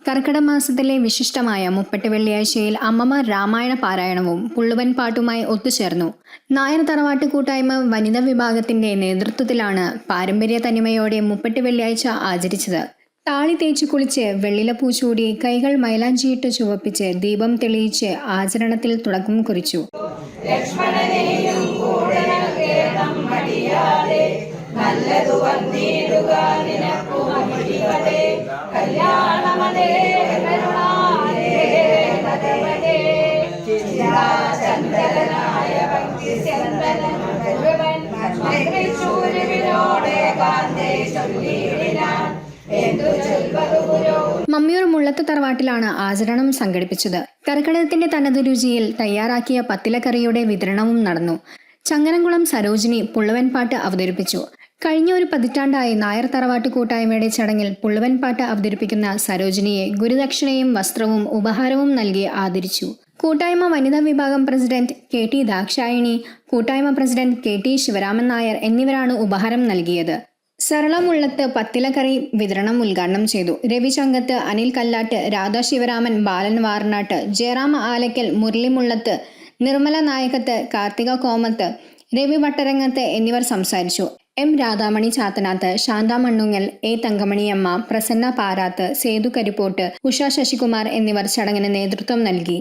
കർക്കിടക മാസത്തിലെ വിശിഷ്ടമായ മുപ്പട്ട് വെള്ളിയാഴ്ചയിൽ അമ്മമാർ രാമായണ പാരായണവും പുള്ളുവൻ പാട്ടുമായി ഒത്തുചേർന്നു. നായർ തറവാട്ട് കൂട്ടായ്മ വനിതാ വിഭാഗത്തിന്റെ നേതൃത്വത്തിലാണ് പാരമ്പര്യ തനിമയോടെ മുപ്പട്ട് വെള്ളിയാഴ്ച ആചരിച്ചത്. താളി തേച്ചു കുളിച്ച് വെള്ളിലപ്പൂ ചൂടി കൈകൾ മൈലാഞ്ചിയിട്ട് ചുവപ്പിച്ച് ദീപം തെളിയിച്ച് ആചരണത്തിൽ തുടക്കം കുറിച്ചു. മമ്മിയൂർ മുള്ളത്ത് തറവാട്ടിലാണ് ആചരണം സംഘടിപ്പിച്ചത്. കർക്കിടകത്തിന്റെ തനതു രുചിയിൽ തയ്യാറാക്കിയ പത്തിലക്കറിയുടെ വിതരണവും നടന്നു. ചങ്ങരംകുളം സരോജിനി പുള്ളുവൻ പാട്ട് അവതരിപ്പിച്ചു. കഴിഞ്ഞ ഒരു പതിറ്റാണ്ടായി നായർ തറവാട്ട് കൂട്ടായ്മയുടെ ചടങ്ങിൽ പുള്ളുവൻ പാട്ട് അവതരിപ്പിക്കുന്ന സരോജിനിയെ ഗുരുദക്ഷിണയും വസ്ത്രവും ഉപഹാരവും നൽകി ആദരിച്ചു. കൂട്ടായ്മ വനിതാ വിഭാഗം പ്രസിഡന്റ് KT ദാക്ഷായണി, കൂട്ടായ്മ പ്രസിഡന്റ് KT ശിവരാമൻ നായർ എന്നിവരാണ് ഉപഹാരം നൽകിയത്. സരളമുള്ളത്ത് പത്തിലക്കറി വിതരണം ഉദ്ഘാടനം ചെയ്തു. രവി ചങ്കത്ത്, അനിൽ കല്ലാട്ട്, രാധാ ശിവരാമൻ, ബാലൻ വാർനാട്ട്, ജയറാം ആലക്കൽ, മുരളി മുള്ളത്ത്, നിർമ്മല നായകത്ത്, കാർത്തിക കോമത്ത്, രവി വട്ടരങ്ങത്ത് എന്നിവർ സംസാരിച്ചു. M രാധാമണി ചാത്തനാത്ത്, ശാന്ത മണ്ണുങ്ങൽ, A തങ്കമണിയമ്മ, പ്രസന്ന പാരാത്ത്, സേതു കരിപ്പോട്ട്, ഉഷ ശശികുമാർ എന്നിവർ ചടങ്ങിന് നേതൃത്വം നൽകി.